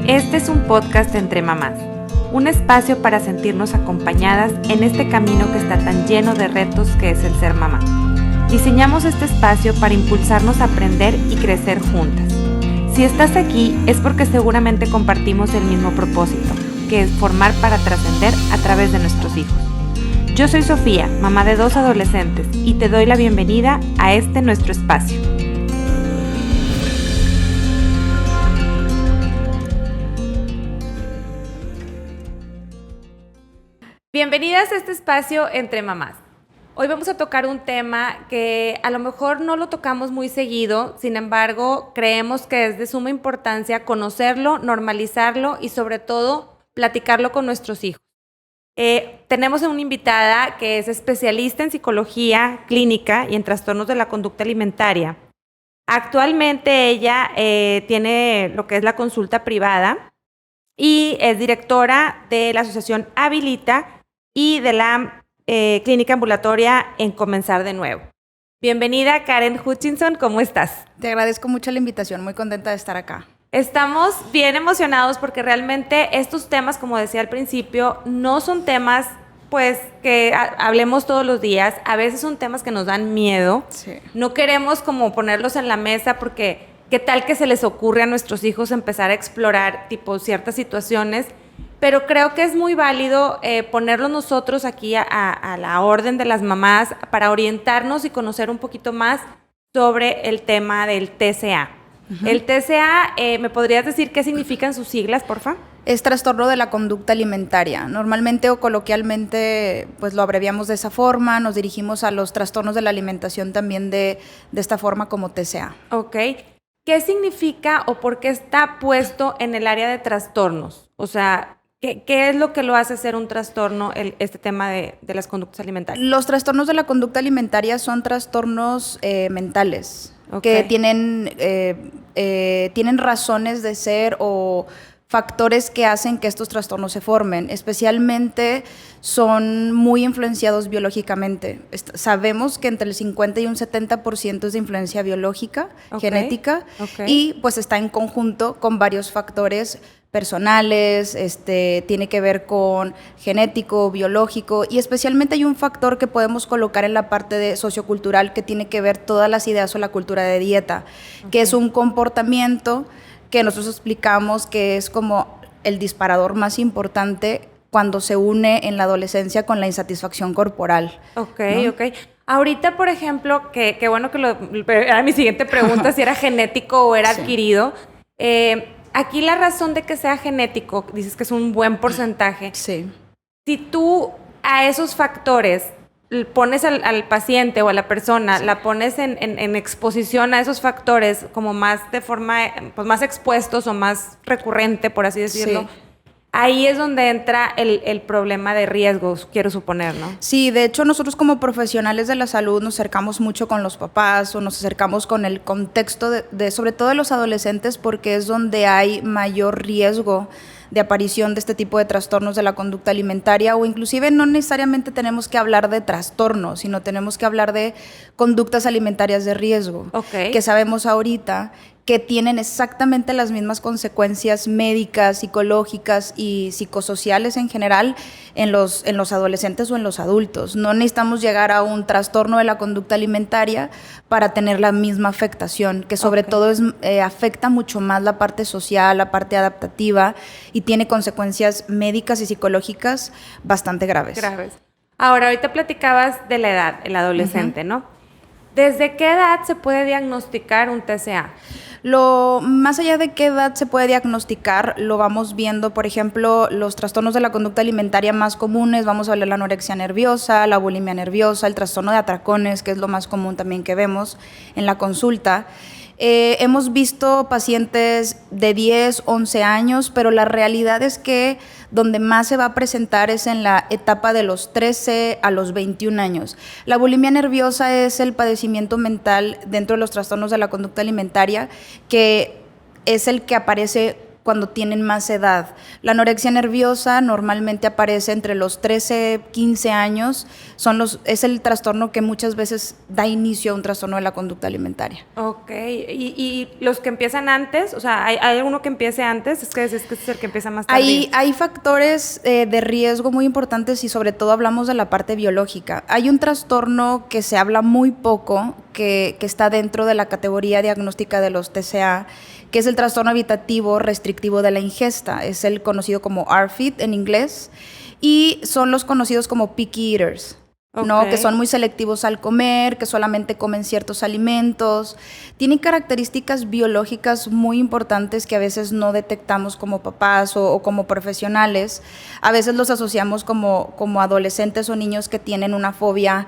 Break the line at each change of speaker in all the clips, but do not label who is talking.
Este es un podcast entre mamás, un espacio para sentirnos acompañadas en este camino que está tan lleno de retos que es el ser mamá. Diseñamos este espacio para impulsarnos a aprender y crecer juntas. Si estás aquí es porque seguramente compartimos el mismo propósito, que es formar para trascender a través de nuestros hijos. Yo soy Sofía, mamá de 2 adolescentes, y te doy la bienvenida a este nuestro espacio. Bienvenidas a este espacio entre mamás. Hoy vamos a tocar un tema que a lo mejor no lo tocamos muy seguido, sin embargo, creemos que es de suma importancia conocerlo, normalizarlo y sobre todo platicarlo con nuestros hijos. Tenemos una invitada que es especialista en psicología clínica y en trastornos de la conducta alimentaria. Actualmente ella tiene lo que es la consulta privada y es directora de la asociación Habilita y de la clínica ambulatoria en Comenzar de Nuevo. Bienvenida, Karen Hutchinson, ¿cómo estás?
Te agradezco mucho la invitación, muy contenta de estar acá.
Estamos bien emocionados porque realmente estos temas, como decía al principio, no son temas pues que hablemos todos los días. A veces son temas que nos dan miedo.
Sí.
No queremos como ponerlos en la mesa porque qué tal que se les ocurre a nuestros hijos empezar a explorar tipo ciertas situaciones. Pero creo que es muy válido ponerlo nosotros aquí a la orden de las mamás para orientarnos y conocer un poquito más sobre el tema del TCA. Uh-huh. El TCA, ¿me podrías decir qué significan sus siglas, porfa?
Es trastorno de la conducta alimentaria. Normalmente o coloquialmente pues lo abreviamos de esa forma, nos dirigimos a los trastornos de la alimentación también de esta forma como TCA.
Ok. ¿Qué significa o por qué está puesto en el área de trastornos? O sea, ¿qué es lo que lo hace ser un trastorno, este tema de las conductas alimentarias?
Los trastornos de la conducta alimentaria son trastornos mentales, okay, que tienen razones de ser o factores que hacen que estos trastornos se formen. Especialmente son muy influenciados biológicamente. Sabemos que entre el 50 y un 70% es de influencia biológica, okay, genética, okay, y pues está en conjunto con varios factores personales, tiene que ver con genético, biológico, y especialmente hay un factor que podemos colocar en la parte de sociocultural que tiene que ver todas las ideas o la cultura de dieta, okay, que es un comportamiento que nosotros explicamos que es como el disparador más importante cuando se une en la adolescencia con la insatisfacción corporal.
Ok, ¿no? Ok. Ahorita, por ejemplo, que bueno que era mi siguiente pregunta, si era genético o era adquirido. Aquí la razón de que sea genético, dices que es un buen porcentaje.
Sí.
Si tú a esos factores pones al paciente o a la persona, sí, la pones en exposición a esos factores como más de forma, pues más expuestos o más recurrente, por así decirlo, sí, ahí es donde entra el problema de riesgos, quiero suponer, ¿no?
Sí, de hecho nosotros como profesionales de la salud nos acercamos mucho con los papás o nos acercamos con el contexto de sobre todo de los adolescentes porque es donde hay mayor riesgo de aparición de este tipo de trastornos de la conducta alimentaria o inclusive no necesariamente tenemos que hablar de trastornos, sino tenemos que hablar de conductas alimentarias de riesgo, okay, que sabemos ahorita que tienen exactamente las mismas consecuencias médicas, psicológicas y psicosociales en general en los adolescentes o en los adultos. No necesitamos llegar a un trastorno de la conducta alimentaria para tener la misma afectación, que sobre, okay, todo afecta mucho más la parte social, la parte adaptativa y tiene consecuencias médicas y psicológicas bastante graves.
Ahora, ahorita platicabas de la edad, el adolescente, uh-huh, ¿no? ¿Desde qué edad se puede diagnosticar un TCA?
Más allá de qué edad se puede diagnosticar, lo vamos viendo, por ejemplo, los trastornos de la conducta alimentaria más comunes, vamos a ver la anorexia nerviosa, la bulimia nerviosa, el trastorno de atracones, que es lo más común también que vemos en la consulta. Hemos visto pacientes de 10, 11 años, pero la realidad es que donde más se va a presentar es en la etapa de los 13 a los 21 años. La bulimia nerviosa es el padecimiento mental dentro de los trastornos de la conducta alimentaria, que es el que aparece cuando tienen más edad. La anorexia nerviosa normalmente aparece entre los 13, 15 años, es el trastorno que muchas veces da inicio a un trastorno de la conducta alimentaria.
Ok, y los que empiezan antes, o sea, ¿hay alguno que empiece antes? Es que este es el que empieza más tarde.
Hay factores de riesgo muy importantes y sobre todo hablamos de la parte biológica. Hay un trastorno que se habla muy poco, que está dentro de la categoría diagnóstica de los TCA, que es el trastorno evitativo restrictivo de la ingesta. Es el conocido como ARFID en inglés, y son los conocidos como picky eaters. Okay. ¿No? Que son muy selectivos al comer, que solamente comen ciertos alimentos. Tienen características biológicas muy importantes que a veces no detectamos como papás o como profesionales. A veces los asociamos como adolescentes o niños que tienen una fobia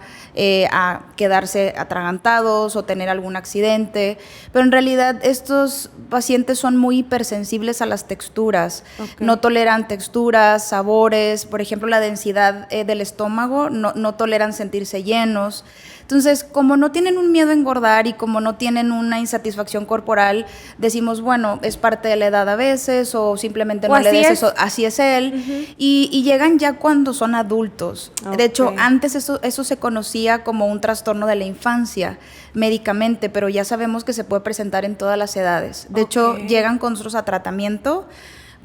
a quedarse atragantados o tener algún accidente, pero en realidad estos pacientes son muy hipersensibles a las texturas. Okay. No toleran texturas, sabores, por ejemplo la densidad del estómago, no toleran sentirse llenos. Entonces, como no tienen un miedo a engordar y como no tienen una insatisfacción corporal, decimos, bueno, es parte de la edad a veces, o simplemente no le des eso, así es él. Uh-huh. Y llegan ya cuando son adultos. Okay. De hecho, antes eso se conocía como un trastorno de la infancia, médicamente, pero ya sabemos que se puede presentar en todas las edades. De hecho, llegan con nosotros a tratamiento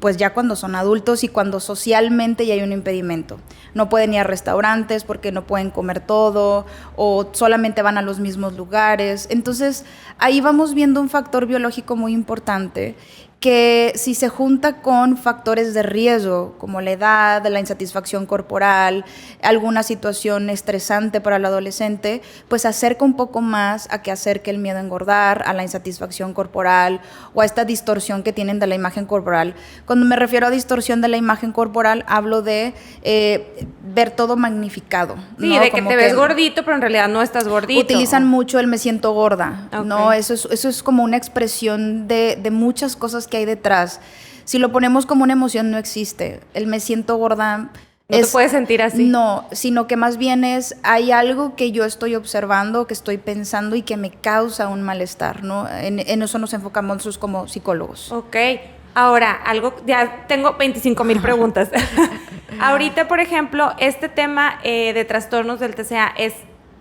pues ya cuando son adultos y cuando socialmente ya hay un impedimento. No pueden ir a restaurantes porque no pueden comer todo, o solamente van a los mismos lugares. Entonces, ahí vamos viendo un factor biológico muy importante, que si se junta con factores de riesgo, como la edad, la insatisfacción corporal, alguna situación estresante para el adolescente, pues acerca un poco más a que acerque el miedo a engordar, a la insatisfacción corporal o a esta distorsión que tienen de la imagen corporal. Cuando me refiero a distorsión de la imagen corporal, hablo de ver todo magnificado.
Sí,
¿no?
de que te ves gordito, pero en realidad no estás gordito.
Utilizan mucho el me siento gorda, ¿no? Eso es como una expresión de muchas cosas que hay detrás. Si lo ponemos como una emoción, no existe. El me siento gorda
no te puedes sentir así.
No, sino que más bien hay algo que yo estoy observando, que estoy pensando y que me causa un malestar, ¿no? En eso nos enfocamos nosotros como psicólogos.
Ok. Ahora, ya tengo 25,000 preguntas. Ahorita, por ejemplo, este tema de trastornos del TCA, ¿es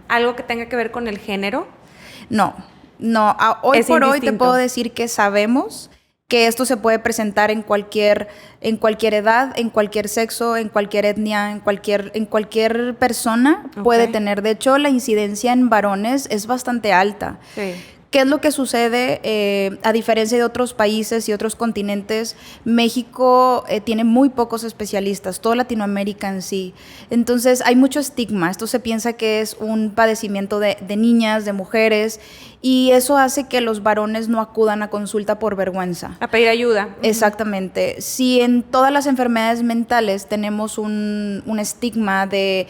algo que tenga que ver con el género?
No. Hoy por hoy te puedo decir que sabemos que esto se puede presentar en cualquier edad, en cualquier sexo, en cualquier etnia, en cualquier persona puede tener. De hecho, la incidencia en varones es bastante alta. Sí. ¿Qué es lo que sucede? A diferencia de otros países y otros continentes, México tiene muy pocos especialistas, toda Latinoamérica en sí. Entonces hay mucho estigma. Esto se piensa que es un padecimiento de niñas, de mujeres, y eso hace que los varones no acudan a consulta por vergüenza.
A pedir ayuda.
Exactamente. Si en todas las enfermedades mentales tenemos un estigma de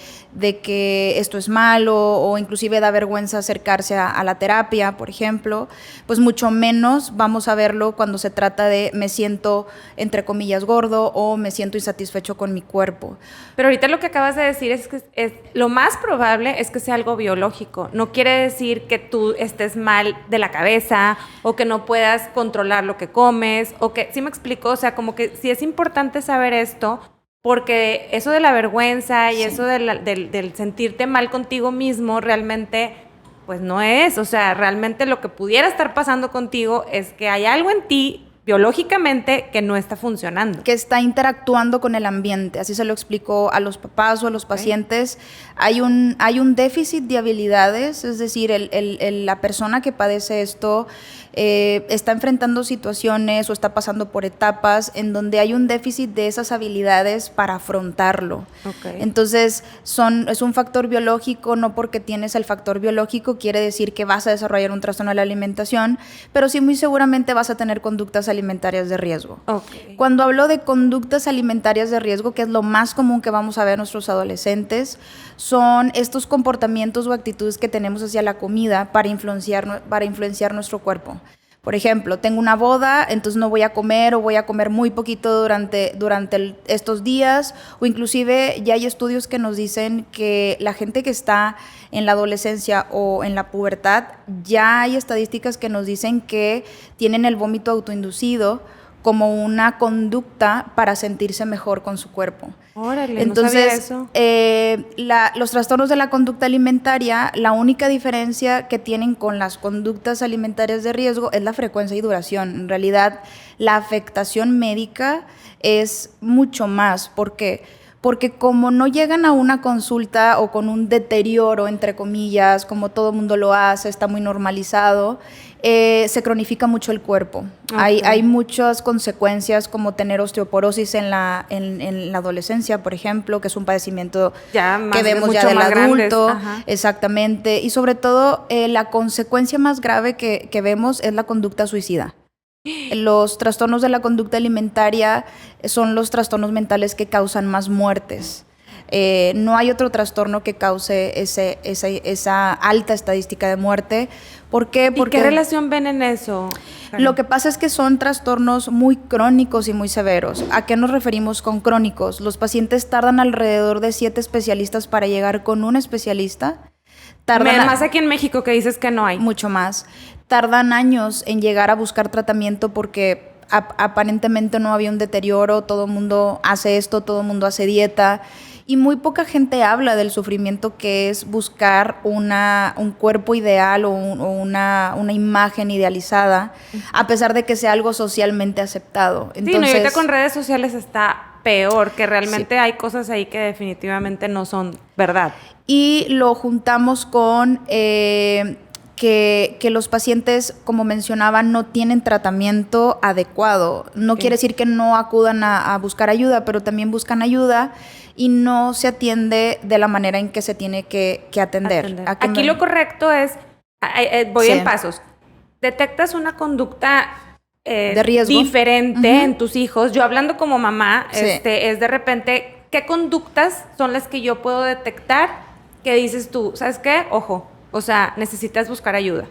que esto es malo, o inclusive da vergüenza acercarse a la terapia, por ejemplo, pues mucho menos vamos a verlo cuando se trata de me siento, entre comillas, gordo, o me siento insatisfecho con mi cuerpo.
Pero ahorita lo que acabas de decir es que lo más probable es que sea algo biológico. No quiere decir que tú estés mal de la cabeza, o que no puedas controlar lo que comes, o que, ¿sí me explico? O sea, como que sí es importante saber esto, porque eso de la vergüenza y eso del sentirte mal contigo mismo realmente, pues no es. O sea, realmente lo que pudiera estar pasando contigo es que hay algo en ti biológicamente que no está funcionando.
Que está interactuando con el ambiente, así se lo explico a los papás o a los pacientes. Hay un déficit de habilidades, es decir, la persona que padece esto está enfrentando situaciones o está pasando por etapas en donde hay un déficit de esas habilidades para afrontarlo. Entonces, es un factor biológico. No porque tienes el factor biológico quiere decir que vas a desarrollar un trastorno de la alimentación, pero sí muy seguramente vas a tener conductas alimentarias de riesgo. Cuando hablo de conductas alimentarias de riesgo, que es lo más común que vamos a ver en nuestros adolescentes, son estos comportamientos o actitudes que tenemos hacia la comida para influenciar nuestro cuerpo. Por ejemplo, tengo una boda, entonces no voy a comer, o voy a comer muy poquito durante estos días, o inclusive ya hay estudios que nos dicen que la gente que está en la adolescencia o en la pubertad, ya hay estadísticas que nos dicen que tienen el vómito autoinducido como una conducta para sentirse mejor con su cuerpo.
Órale,
Entonces,
no sabía eso.
Los trastornos de la conducta alimentaria, la única diferencia que tienen con las conductas alimentarias de riesgo es la frecuencia y duración. En realidad, la afectación médica es mucho más. ¿Por qué? Porque como no llegan a una consulta o con un deterioro, entre comillas, como todo mundo lo hace, está muy normalizado, se cronifica mucho el cuerpo.
Okay.
Hay muchas consecuencias como tener osteoporosis en la adolescencia, por ejemplo, que es un padecimiento que vemos ya del adulto. Exactamente. Y sobre todo, la consecuencia más grave que vemos es la conducta suicida. Los trastornos de la conducta alimentaria son los trastornos mentales que causan más muertes. No hay otro trastorno que cause esa alta estadística de muerte. ¿Por qué?
Porque, ¿y qué relación ven en eso?
Lo que pasa es que son trastornos muy crónicos y muy severos. ¿A qué nos referimos con crónicos? Los pacientes tardan alrededor de 7 especialistas para llegar con un especialista.
Más aquí en México, que dices que no hay.
Mucho más. Tardan años en llegar a buscar tratamiento porque aparentemente no había un deterioro, todo el mundo hace esto, todo el mundo hace dieta, y muy poca gente habla del sufrimiento que es buscar un cuerpo ideal o una imagen idealizada, a pesar de que sea algo socialmente aceptado.
Entonces, sí, no, y ahorita con redes sociales está peor, que realmente hay cosas ahí que definitivamente no son verdad.
Y lo juntamos con que los pacientes, como mencionaba, no tienen tratamiento adecuado. No quiere decir que no acudan a buscar ayuda, pero también buscan ayuda y no se atiende de la manera en que se tiene que atender.
Aquí lo correcto es, voy en pasos. Detectas una conducta
de riesgo
diferente en tus hijos. Yo hablando como mamá, es de repente, ¿qué conductas son las que yo puedo detectar que dices tú, ¿sabes qué? Ojo. O sea, necesitas buscar ayuda.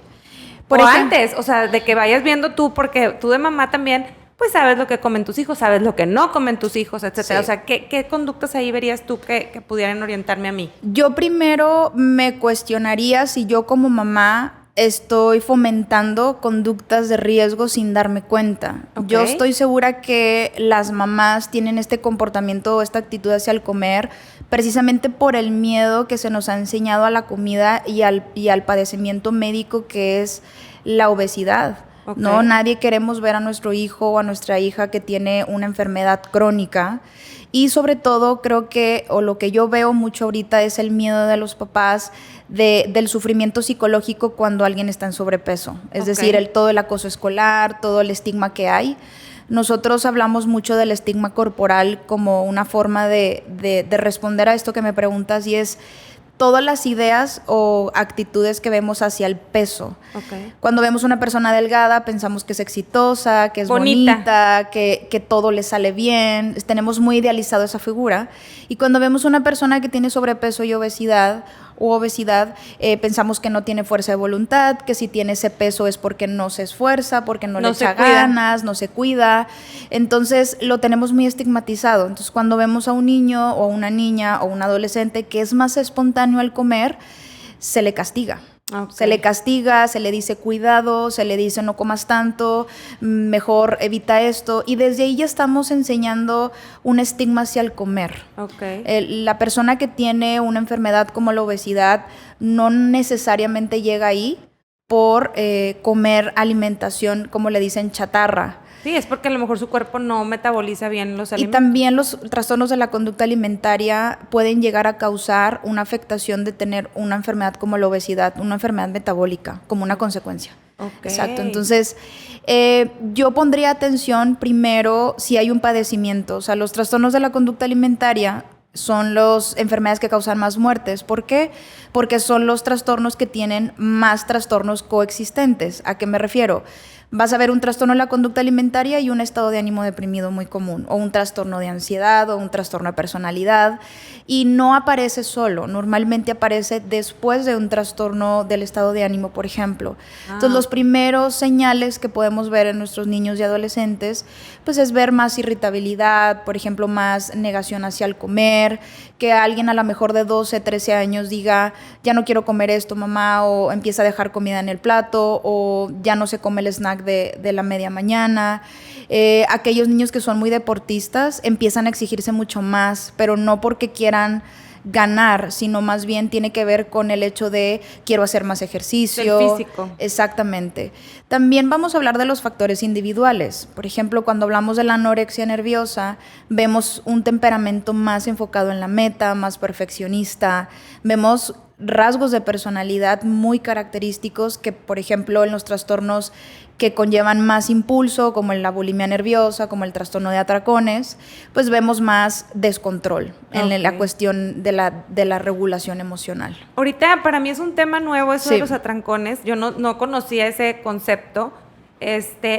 Antes, o sea, de que vayas viendo tú, porque tú de mamá también, pues sabes lo que comen tus hijos, sabes lo que no comen tus hijos, etcétera. Sí. O sea, ¿qué conductas ahí verías tú que pudieran orientarme a mí?
Yo primero me cuestionaría si yo como mamá estoy fomentando conductas de riesgo sin darme cuenta. Okay. Yo estoy segura que las mamás tienen este comportamiento, esta actitud hacia el comer, precisamente por el miedo que se nos ha enseñado a la comida y al padecimiento médico que es la obesidad. Okay. ¿No? Nadie queremos ver a nuestro hijo o a nuestra hija que tiene una enfermedad crónica. Y sobre todo creo que, o lo que yo veo mucho ahorita es el miedo de los papás del sufrimiento psicológico cuando alguien está en sobrepeso. Es decir, todo el acoso escolar, todo el estigma que hay. Nosotros hablamos mucho del estigma corporal como una forma de responder a esto que me preguntas, y es todas las ideas o actitudes que vemos hacia el peso. Okay. Cuando vemos una persona delgada, pensamos que es exitosa, que es bonita, que todo le sale bien. Tenemos muy idealizado esa figura. Y cuando vemos una persona que tiene sobrepeso y obesidad, pensamos que no tiene fuerza de voluntad, que si tiene ese peso es porque no se esfuerza, porque no le echa ganas, no se cuida. Entonces lo tenemos muy estigmatizado. Entonces cuando vemos a un niño o una niña o un adolescente que es más espontáneo al comer, se le castiga. Okay. Se le castiga, se le dice cuidado, se le dice no comas tanto, mejor evita esto, y desde ahí ya estamos enseñando un estigma hacia el comer. Okay. La persona que tiene una enfermedad como la obesidad no necesariamente llega ahí por comer alimentación, como le dicen, chatarra.
Sí, es porque a lo mejor su cuerpo no metaboliza bien los alimentos.
Y también los trastornos de la conducta alimentaria pueden llegar a causar una afectación de tener una enfermedad como la obesidad, una enfermedad metabólica, como una consecuencia. Okay. Exacto. Entonces, yo pondría atención primero si hay un padecimiento. O sea, los trastornos de la conducta alimentaria son las enfermedades que causan más muertes. ¿Por qué? Porque son los trastornos que tienen más trastornos coexistentes. ¿A qué me refiero? Vas a ver un trastorno de la conducta alimentaria y un estado de ánimo deprimido muy común, o un trastorno de ansiedad, o un trastorno de personalidad, y no aparece solo, normalmente aparece después de un trastorno del estado de ánimo, por ejemplo. Entonces, los primeros señales que podemos ver en nuestros niños y adolescentes, pues es ver más irritabilidad, por ejemplo, más negación hacia el comer, que alguien a lo mejor de 12, 13 años diga, ya no quiero comer esto, mamá, o empieza a dejar comida en el plato, o ya no se come el snack de la media mañana. Aquellos niños que son muy deportistas empiezan a exigirse mucho más, pero no porque quieran ganar, sino más bien tiene que ver con el hecho de quiero hacer más ejercicio.
El físico.
Exactamente. También vamos a hablar de los factores individuales. Por ejemplo, cuando hablamos de la anorexia nerviosa, vemos un temperamento más enfocado en la meta, más perfeccionista. Vemos rasgos de personalidad muy característicos que, por ejemplo, en los trastornos que conllevan más impulso, como en la bulimia nerviosa, como el trastorno de atracones, pues vemos más descontrol en la cuestión de la regulación emocional.
Ahorita para mí es un tema nuevo eso
Sí.
de los atracones. Yo no conocía ese concepto.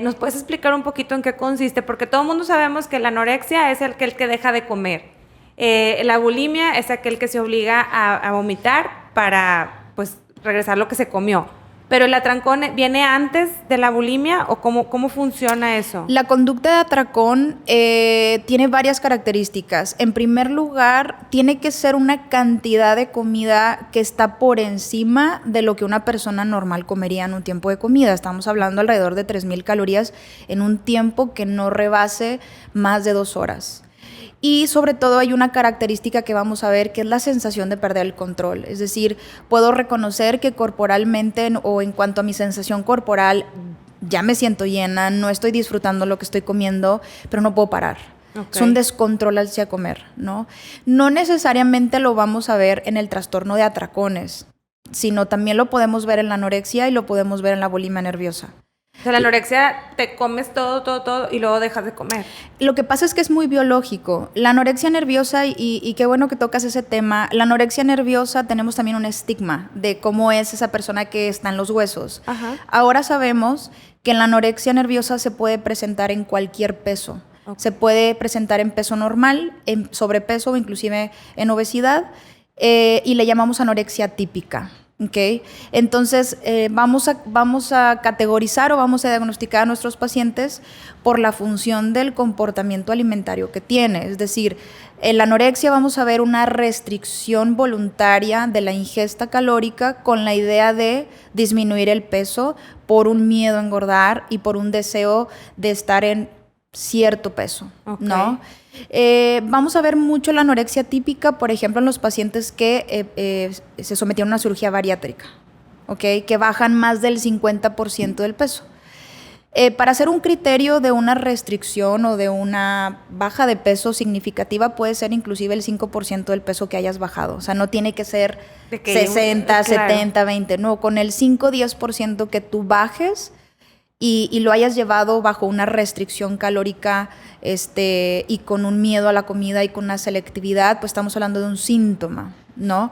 ¿Nos puedes explicar un poquito en qué consiste? Porque todo el mundo sabemos que la anorexia es aquel que deja de comer. La bulimia es aquel que se obliga a vomitar para, pues, regresar lo que se comió. ¿Pero el atracón viene antes de la bulimia o cómo funciona eso?
La conducta de atracón tiene varias características. En primer lugar, tiene que ser una cantidad de comida que está por encima de lo que una persona normal comería en un tiempo de comida. Estamos hablando alrededor de 3,000 calorías en un tiempo que no rebase más de 2 horas. Y sobre todo hay una característica que vamos a ver, que es la sensación de perder el control. Es decir, puedo reconocer que corporalmente o en cuanto a mi sensación corporal ya me siento llena, no estoy disfrutando lo que estoy comiendo, pero no puedo parar. Okay. Es un descontrol hacia comer, ¿no? No necesariamente lo vamos a ver en el trastorno de atracones, sino también lo podemos ver en la anorexia y lo podemos ver en la bulimia nerviosa.
O sea, la anorexia te comes todo y luego dejas de comer.
Lo que pasa es que es muy biológico. La anorexia nerviosa, y qué bueno que tocas ese tema, la anorexia nerviosa tenemos también un estigma de cómo es esa persona que está en los huesos. Ajá. Ahora sabemos que la anorexia nerviosa se puede presentar en cualquier peso. Okay. Se puede presentar en peso normal, en sobrepeso o inclusive en obesidad, y le llamamos anorexia típica. Okay. Entonces, vamos a categorizar o vamos a diagnosticar a nuestros pacientes por la función del comportamiento alimentario que tiene. Es decir, en la anorexia vamos a ver una restricción voluntaria de la ingesta calórica con la idea de disminuir el peso por un miedo a engordar y por un deseo de estar en cierto peso, okay, ¿no? Vamos a ver mucho la anorexia típica, por ejemplo, en los pacientes que se sometieron a una cirugía bariátrica, ¿okay? Que bajan más del 50% del peso. Para hacer un criterio de una restricción o de una baja de peso significativa puede ser inclusive el 5% del peso que hayas bajado. O sea, no tiene que ser 60, claro, 70, 20, no, con el 5-10% que tú bajes y lo hayas llevado bajo una restricción calórica y con un miedo a la comida y con una selectividad, pues estamos hablando de un síntoma, ¿no?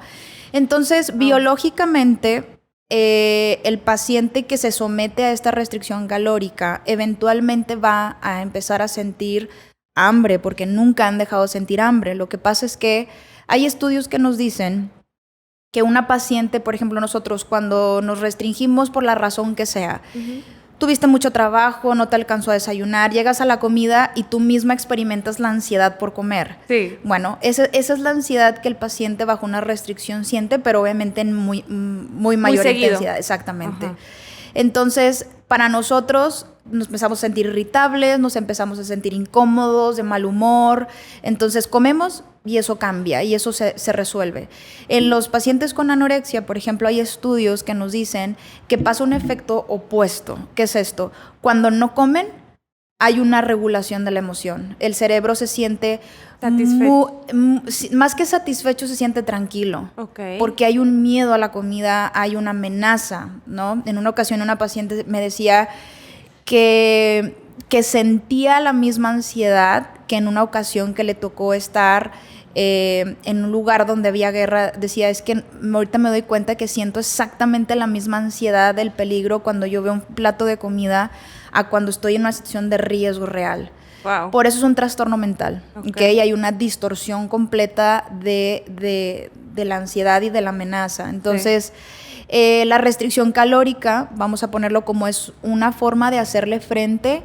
Entonces, biológicamente, el paciente que se somete a esta restricción calórica eventualmente va a empezar a sentir hambre, porque nunca han dejado de sentir hambre. Lo que pasa es que hay estudios que nos dicen que una paciente, por ejemplo, nosotros cuando nos restringimos por la razón que sea, tuviste mucho trabajo, no te alcanzó a desayunar, llegas a la comida y tú misma experimentas la ansiedad por comer. Sí. Bueno, esa es la ansiedad que el paciente bajo una restricción siente, pero obviamente en muy mayor intensidad. Exactamente. Ajá. Entonces, para nosotros nos empezamos a sentir irritables, nos empezamos a sentir incómodos, de mal humor. Entonces comemos y eso cambia y eso se resuelve. En los pacientes con anorexia, por ejemplo, hay estudios que nos dicen que pasa un efecto opuesto. ¿Qué es esto? Cuando no comen, hay una regulación de la emoción. El cerebro se siente más que satisfecho, se siente tranquilo. Okay. Porque hay un miedo a la comida, hay una amenaza, ¿no? En una ocasión una paciente me decía que sentía la misma ansiedad que en una ocasión que le tocó estar en un lugar donde había guerra. Decía, es que ahorita me doy cuenta que siento exactamente la misma ansiedad del peligro cuando yo veo un plato de comida a cuando estoy en una situación de riesgo real. Wow. Por eso es un trastorno mental, ¿okay? Hay una distorsión completa de la ansiedad y de la amenaza. Entonces, la restricción calórica, vamos a ponerlo como es una forma de hacerle frente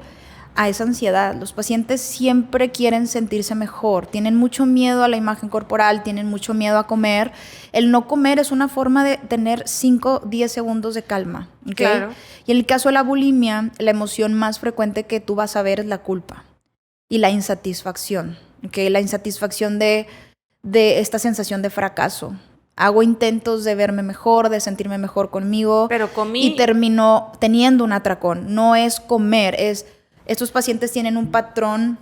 a esa ansiedad. Los pacientes siempre quieren sentirse mejor, tienen mucho miedo a la imagen corporal, tienen mucho miedo a comer. El no comer es una forma de tener 5, 10 segundos de calma. ¿Okay?
Claro.
Y en el caso de la bulimia, la emoción más frecuente que tú vas a ver es la culpa y la insatisfacción. ¿Okay? La insatisfacción de esta sensación de fracaso. Hago intentos de verme mejor, de sentirme mejor conmigo.
Pero comí.
Y termino teniendo un atracón. No es comer, estos pacientes tienen un patrón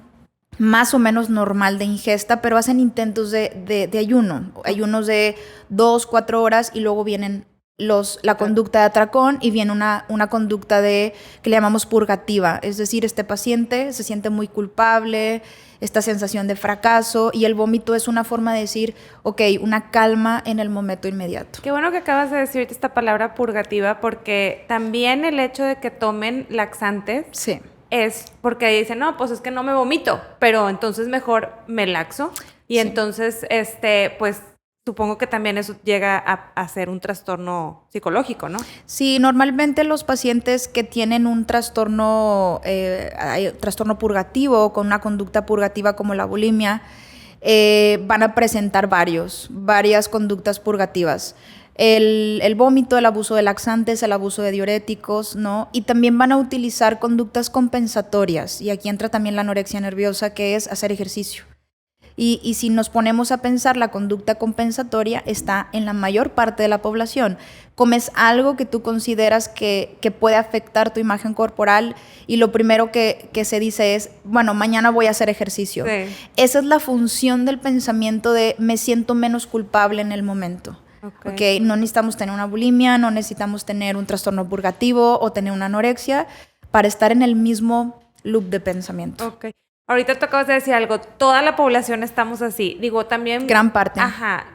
más o menos normal de ingesta, pero hacen intentos de ayuno. Ayunos de 2, 4 horas y luego vienen la conducta de atracón y viene una conducta que le llamamos purgativa. Es decir, este paciente se siente muy culpable, esta sensación de fracaso, y el vómito es una forma de decir, ok, una calma en el momento inmediato.
Qué bueno que acabas de decir esta palabra purgativa, porque también el hecho de que tomen laxantes
Sí.
es porque dicen, no, pues es que no me vomito, pero entonces mejor me laxo. Y
Sí.
entonces, pues supongo que también eso llega a ser un trastorno psicológico, ¿no?
Sí, normalmente los pacientes que tienen un trastorno purgativo, con una conducta purgativa como la bulimia, van a presentar varias conductas purgativas. El vómito, el abuso de laxantes, el abuso de diuréticos, ¿no? Y también van a utilizar conductas compensatorias. Y aquí entra también la anorexia nerviosa, que es hacer ejercicio. Y si nos ponemos a pensar, la conducta compensatoria está en la mayor parte de la población. Comes algo que tú consideras que puede afectar tu imagen corporal y lo primero que se dice es, bueno, mañana voy a hacer ejercicio.
Sí.
Esa es la función del pensamiento de me siento menos culpable en el momento. Okay. No necesitamos tener una bulimia, no necesitamos tener un trastorno purgativo o tener una anorexia para estar en el mismo loop de pensamiento.
Ok. Ahorita tú acabas de decir algo, toda la población estamos así. Digo, también...
Gran parte.
Ajá,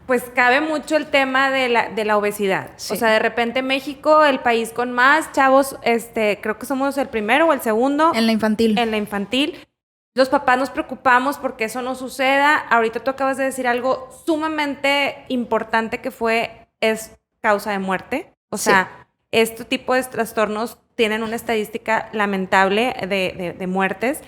pues cabe mucho el tema de la obesidad. Sí. O sea, de repente México, el país con más chavos, creo que somos el primero o el segundo.
En la infantil.
En la infantil. Los papás nos preocupamos porque eso no suceda. Ahorita tú acabas de decir algo sumamente importante que es causa de muerte. O sea, este tipo de trastornos tienen una estadística lamentable de muertes.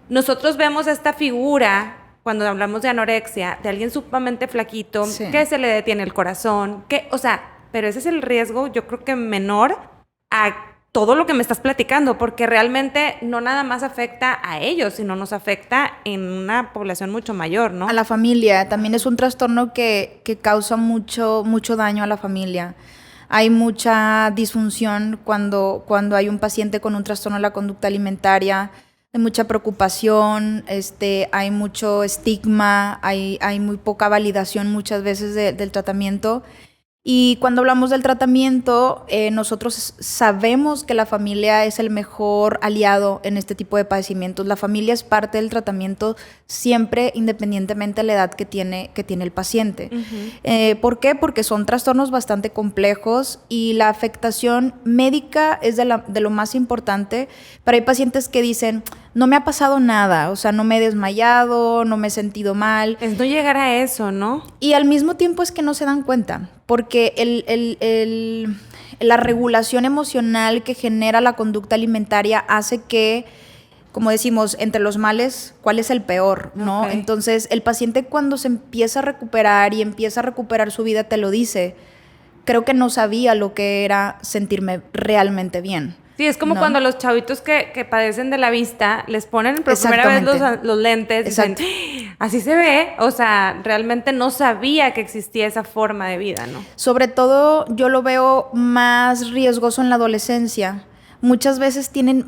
Nosotros vemos esta figura, cuando hablamos de anorexia, de alguien sumamente flaquito, que se le detiene el corazón, pero ese es el riesgo, yo creo que menor a todo lo que me estás platicando, porque realmente no nada más afecta a ellos, sino nos afecta en una población mucho mayor, ¿no?
A la familia, también es un trastorno que causa mucho daño a la familia. Hay mucha disfunción cuando hay un paciente con un trastorno de la conducta alimentaria, hay mucha preocupación, hay mucho estigma, hay muy poca validación muchas veces del tratamiento. Y cuando hablamos del tratamiento, nosotros sabemos que la familia es el mejor aliado en este tipo de padecimientos. La familia es parte del tratamiento siempre, independientemente de la edad que tiene el paciente. Uh-huh. ¿Por qué? Porque son trastornos bastante complejos y la afectación médica es de lo más importante, pero hay pacientes que dicen, no me ha pasado nada, o sea, no me he desmayado, no me he sentido mal.
Es no llegar a eso, ¿no?
Y al mismo tiempo es que no se dan cuenta, porque la regulación emocional que genera la conducta alimentaria hace que, como decimos, entre los males, ¿cuál es el peor? ¿No? Okay. Entonces, el paciente cuando se empieza a recuperar y empieza a recuperar su vida te lo dice, creo que no sabía lo que era sentirme realmente bien.
Sí, es como cuando los chavitos que padecen de la vista les ponen por primera vez los lentes y dicen, así se ve. O sea, realmente no sabía que existía esa forma de vida, ¿no?
Sobre todo yo lo veo más riesgoso en la adolescencia. Muchas veces tienen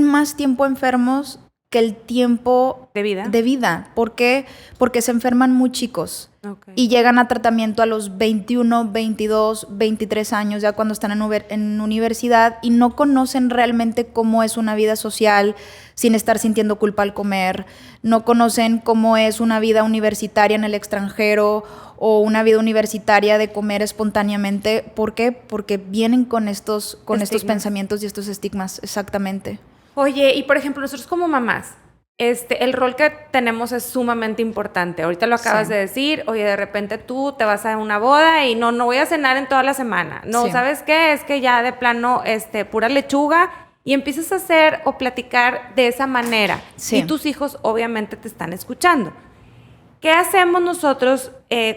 más tiempo enfermos que el tiempo de vida. ¿Por qué? Porque se enferman muy chicos. Okay. Y llegan a tratamiento a los 21, 22, 23 años, ya cuando están en universidad, y no conocen realmente cómo es una vida social sin estar sintiendo culpa al comer, no conocen cómo es una vida universitaria en el extranjero o una vida universitaria de comer espontáneamente. ¿Por qué? Porque vienen con estos pensamientos y estos estigmas, exactamente.
Oye, y por ejemplo, nosotros como mamás, el rol que tenemos es sumamente importante. Ahorita lo acabas de decir, oye, de repente tú te vas a una boda y no voy a cenar en toda la semana. No, ¿sabes qué? Es que ya de plano, pura lechuga y empiezas a hacer o platicar de esa manera.
Sí.
Y tus hijos obviamente te están escuchando. ¿Qué hacemos nosotros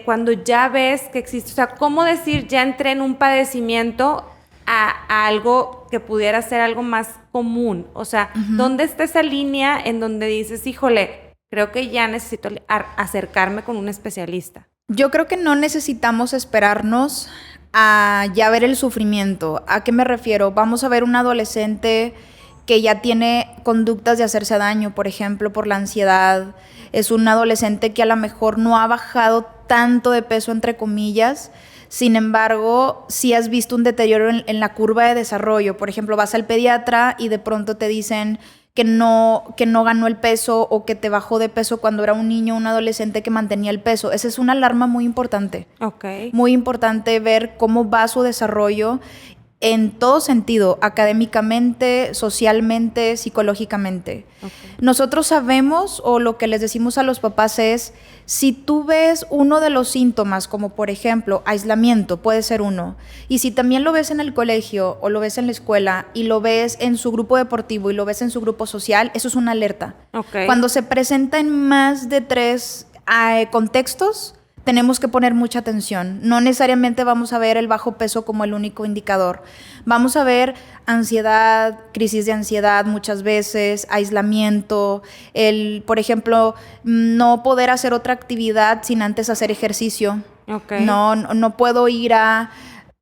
cuando ya ves que existe? O sea, ¿cómo decir ya entré en un padecimiento a algo que pudiera ser algo más común? O sea, ¿dónde está esa línea en donde dices, híjole, creo que ya necesito acercarme con un especialista?
Yo creo que no necesitamos esperarnos a ya ver el sufrimiento. ¿A qué me refiero? Vamos a ver un adolescente que ya tiene conductas de hacerse daño, por ejemplo, por la ansiedad. Es un adolescente que a lo mejor no ha bajado tanto de peso, entre comillas. Sin embargo, sí has visto un deterioro en la curva de desarrollo. Por ejemplo, vas al pediatra y de pronto te dicen que no ganó el peso o que te bajó de peso cuando era un niño o un adolescente que mantenía el peso. Esa es una alarma muy importante.
Okay.
Muy importante ver cómo va su desarrollo en todo sentido, académicamente, socialmente, psicológicamente. Okay. Nosotros sabemos, o lo que les decimos a los papás es, si tú ves uno de los síntomas, como por ejemplo aislamiento, puede ser uno, y si también lo ves en el colegio o lo ves en la escuela y lo ves en su grupo deportivo y lo ves en su grupo social, eso es una alerta.
Okay.
Cuando se presenta en más de 3 contextos, tenemos que poner mucha atención. No necesariamente vamos a ver el bajo peso como el único indicador. Vamos a ver ansiedad, crisis de ansiedad muchas veces, aislamiento, por ejemplo, no poder hacer otra actividad sin antes hacer ejercicio.
Okay.
No puedo ir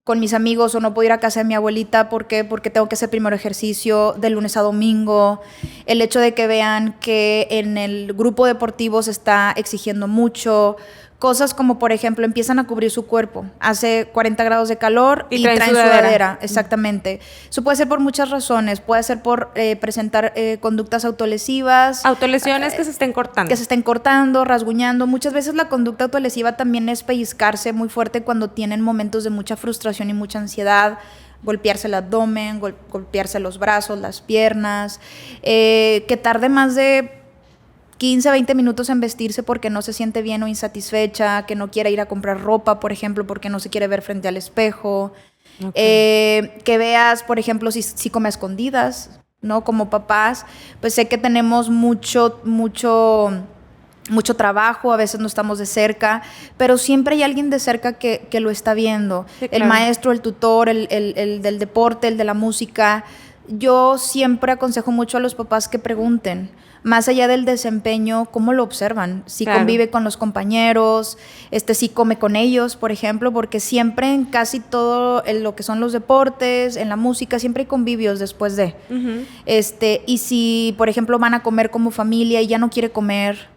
con mis amigos o no puedo ir a casa de mi abuelita. ¿Por qué? Porque tengo que hacer primero ejercicio de lunes a domingo. El hecho de que vean que en el grupo deportivo se está exigiendo mucho. Cosas como, por ejemplo, empiezan a cubrir su cuerpo. Hace 40 grados de calor y traen sudadera. Exactamente. Eso puede ser por muchas razones. Puede ser por presentar conductas autolesivas.
Autolesiones que se estén cortando.
Que se estén cortando, rasguñando. Muchas veces la conducta autolesiva también es pellizcarse muy fuerte cuando tienen momentos de mucha frustración y mucha ansiedad. Golpearse el abdomen, golpearse los brazos, las piernas. Que tarde más de 15, 20 minutos en vestirse porque no se siente bien o insatisfecha, que no quiere ir a comprar ropa, por ejemplo, porque no se quiere ver frente al espejo. Okay. Que veas, por ejemplo, si come a escondidas, ¿no? Como papás, pues sé que tenemos mucho trabajo, a veces no estamos de cerca, pero siempre hay alguien de cerca que lo está viendo. Sí, claro. El maestro, el tutor, el del deporte, el de la música. Yo siempre aconsejo mucho a los papás que pregunten, más allá del desempeño, ¿cómo lo observan? Si claro. Convive con los compañeros, si come con ellos, por ejemplo, porque siempre en casi todo lo que son los deportes, en la música, siempre hay convivios después de. Uh-huh. Y si, por ejemplo, van a comer como familia y ya no quiere comer,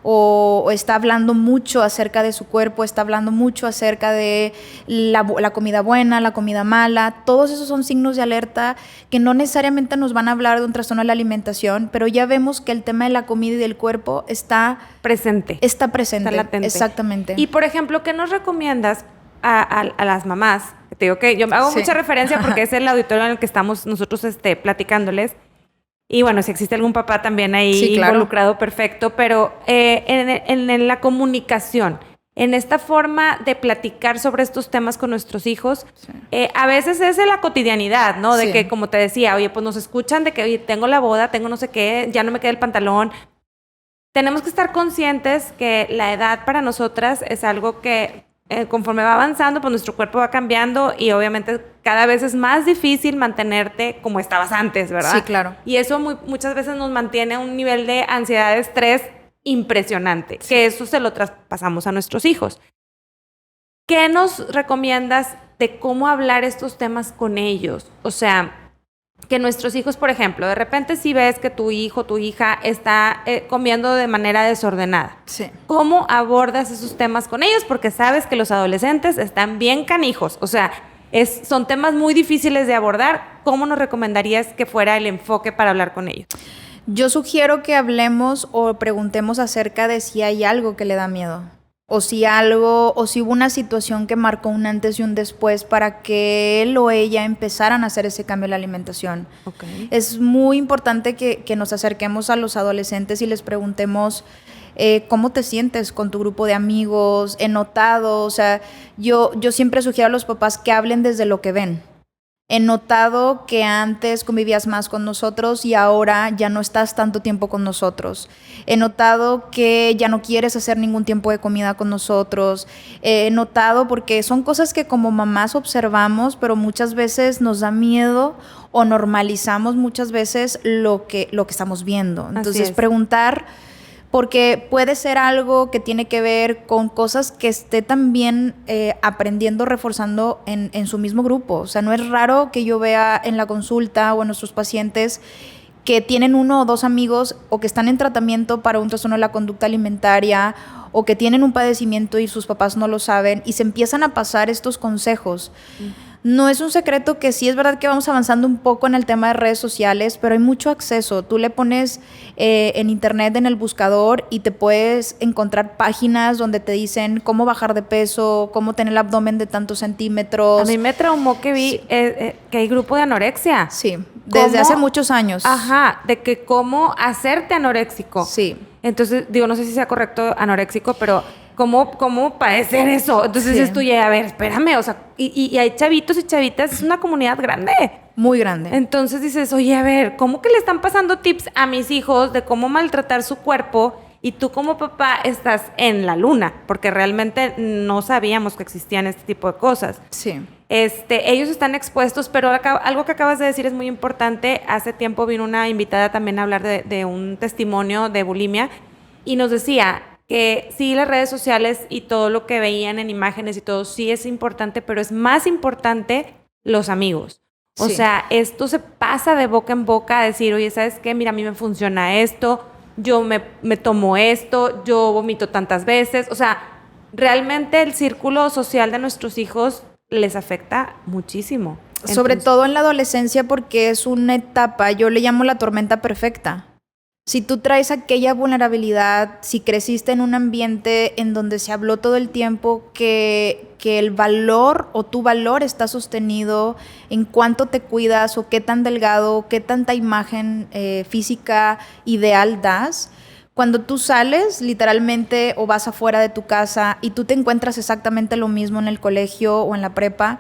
o está hablando mucho acerca de su cuerpo, está hablando mucho acerca de la comida buena, la comida mala. Todos esos son signos de alerta que no necesariamente nos van a hablar de un trastorno de la alimentación, pero ya vemos que el tema de la comida y del cuerpo está presente. Está latente. Exactamente.
Y, por ejemplo, ¿qué nos recomiendas a las mamás? Te digo que yo hago mucha referencia porque es el auditorio en el que estamos nosotros platicándoles. Y bueno, si existe algún papá también ahí involucrado, perfecto, pero en la comunicación, en esta forma de platicar sobre estos temas con nuestros hijos, a veces es de la cotidianidad, ¿no? De que, como te decía, oye, pues nos escuchan de que, oye, tengo la boda, tengo no sé qué, ya no me queda el pantalón. Tenemos que estar conscientes que la edad para nosotras es algo que conforme va avanzando, pues nuestro cuerpo va cambiando y obviamente cada vez es más difícil mantenerte como estabas antes, ¿verdad?
Sí, claro.
Y eso muchas veces nos mantiene a un nivel de ansiedad, de estrés impresionante, que eso se lo traspasamos a nuestros hijos. ¿Qué nos recomiendas de cómo hablar estos temas con ellos? O sea, que nuestros hijos, por ejemplo, de repente si ves que tu hijo, tu hija está comiendo de manera desordenada.
Sí.
¿Cómo abordas esos temas con ellos? Porque sabes que los adolescentes están bien canijos. O sea, son temas muy difíciles de abordar. ¿Cómo nos recomendarías que fuera el enfoque para hablar con ellos?
Yo sugiero que hablemos o preguntemos acerca de si hay algo que le da miedo. O si hubo una situación que marcó un antes y un después para que él o ella empezaran a hacer ese cambio en la alimentación.
Okay.
Es muy importante que nos acerquemos a los adolescentes y les preguntemos cómo te sientes con tu grupo de amigos, he notado, o sea, yo siempre sugiero a los papás que hablen desde lo que ven. He notado que antes convivías más con nosotros y ahora ya no estás tanto tiempo con nosotros. He notado que ya no quieres hacer ningún tiempo de comida con nosotros. He notado, porque son cosas que como mamás observamos, pero muchas veces nos da miedo o normalizamos muchas veces lo que estamos viendo. Entonces, preguntar, porque puede ser algo que tiene que ver con cosas que esté también aprendiendo, reforzando en su mismo grupo. O sea, no es raro que yo vea en la consulta o en nuestros pacientes que tienen 1 o 2 amigos o que están en tratamiento para un trastorno de la conducta alimentaria o que tienen un padecimiento y sus papás no lo saben y se empiezan a pasar estos consejos. No es un secreto que sí es verdad que vamos avanzando un poco en el tema de redes sociales, pero hay mucho acceso. Tú le pones en internet, en el buscador, y te puedes encontrar páginas donde te dicen cómo bajar de peso, cómo tener el abdomen de tantos centímetros.
A mí me traumó que vi que hay grupo de anorexia.
Sí, desde hace muchos años.
Ajá, de que cómo hacerte anoréxico.
Sí.
Entonces, digo, no sé si sea correcto anoréxico, pero ¿cómo padecer eso? Entonces dices tú, ya, a ver, espérame, o sea, y hay chavitos y chavitas, es una comunidad grande.
Muy grande.
Entonces dices, oye, a ver, ¿cómo que le están pasando tips a mis hijos de cómo maltratar su cuerpo? Y tú como papá estás en la luna, porque realmente no sabíamos que existían este tipo de cosas.
Sí.
Ellos están expuestos, pero algo que acabas de decir es muy importante. Hace tiempo vino una invitada también a hablar de un testimonio de bulimia y nos decía que sí, las redes sociales y todo lo que veían en imágenes y todo sí es importante, pero es más importante los amigos. O sea, esto se pasa de boca en boca a decir, oye, ¿sabes qué? Mira, a mí me funciona esto, yo me tomo esto, yo vomito tantas veces. O sea, realmente el círculo social de nuestros hijos les afecta muchísimo.
Sobre todo en la adolescencia, porque es una etapa, yo le llamo la tormenta perfecta. Si tú traes aquella vulnerabilidad, si creciste en un ambiente en donde se habló todo el tiempo que el valor o tu valor está sostenido en cuánto te cuidas o qué tan delgado, qué tanta imagen física ideal das, cuando tú sales literalmente o vas afuera de tu casa y tú te encuentras exactamente lo mismo en el colegio o en la prepa,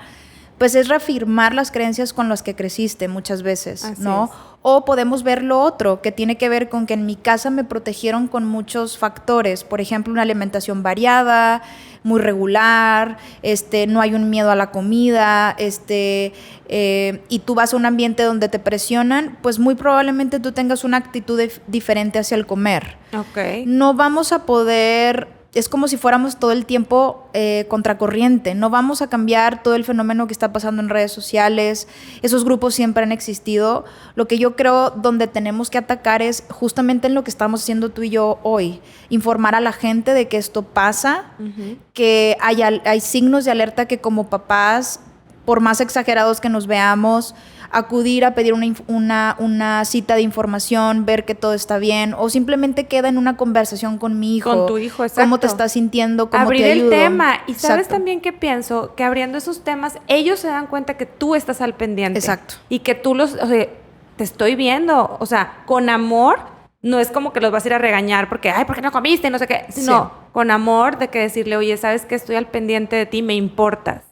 pues es reafirmar las creencias con las que creciste muchas veces,
Así
¿no?
es.
O podemos ver lo otro, que tiene que ver con que en mi casa me protegieron con muchos factores. Por ejemplo, una alimentación variada, muy regular, no hay un miedo a la comida, y tú vas a un ambiente donde te presionan, pues muy probablemente tú tengas una actitud diferente hacia el comer.
Ok.
No vamos a poder... Es como si fuéramos todo el tiempo contracorriente. No vamos a cambiar todo el fenómeno que está pasando en redes sociales. Esos grupos siempre han existido. Lo que yo creo donde tenemos que atacar es justamente en lo que estamos haciendo tú y yo hoy. Informar a la gente de que esto pasa, que hay signos de alerta que como papás, por más exagerados que nos veamos, acudir a pedir una cita de información, ver que todo está bien, o simplemente queda en una conversación con mi hijo.
Con tu hijo, exacto.
¿Cómo te estás sintiendo? ¿Cómo
abrir
te ayudo?
el tema. Y sabes
Exacto.
también que pienso que abriendo esos temas, ellos se dan cuenta que tú estás al pendiente.
Exacto.
Y que tú o sea, te estoy viendo. O sea, con amor, no es como que los vas a ir a regañar porque, ay, ¿por qué no comiste? No sé qué. Sino con amor de que decirle, oye, ¿sabes qué? Estoy al pendiente de ti, me importas.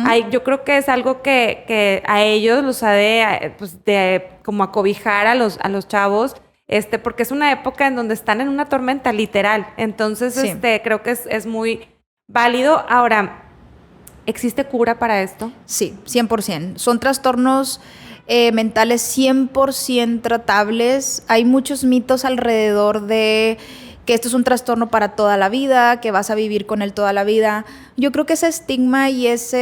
Ay, yo creo que es algo que a ellos los ha de como acobijar a los chavos, porque es una época en donde están en una tormenta literal. Entonces, creo que es muy válido. Ahora, ¿existe cura para esto?
Sí, 100%. Son trastornos mentales 100% tratables. Hay muchos mitos alrededor de que esto es un trastorno para toda la vida, que vas a vivir con él toda la vida. Yo creo que ese estigma y esa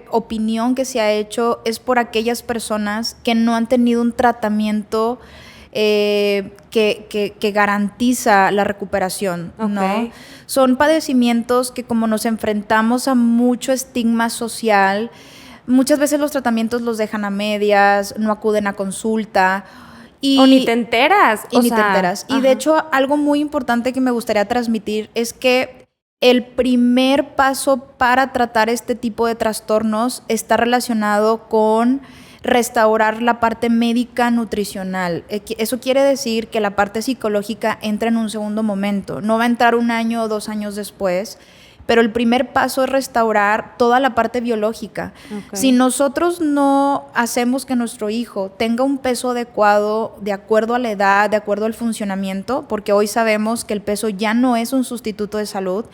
opinión que se ha hecho es por aquellas personas que no han tenido un tratamiento que garantiza la recuperación, ¿no? Son padecimientos que como nos enfrentamos a mucho estigma social, muchas veces los tratamientos los dejan a medias, no acuden a consulta.
O ni te enteras.
Te enteras. Y de hecho, algo muy importante que me gustaría transmitir es que el primer paso para tratar este tipo de trastornos está relacionado con restaurar la parte médica nutricional. Eso quiere decir que la parte psicológica entra en un segundo momento. No va a entrar 1 año o 2 años después, pero el primer paso es restaurar toda la parte biológica.
Okay.
Si nosotros no hacemos que nuestro hijo tenga un peso adecuado, de acuerdo a la edad, de acuerdo al funcionamiento, porque hoy sabemos que el peso ya no es un sustituto de salud,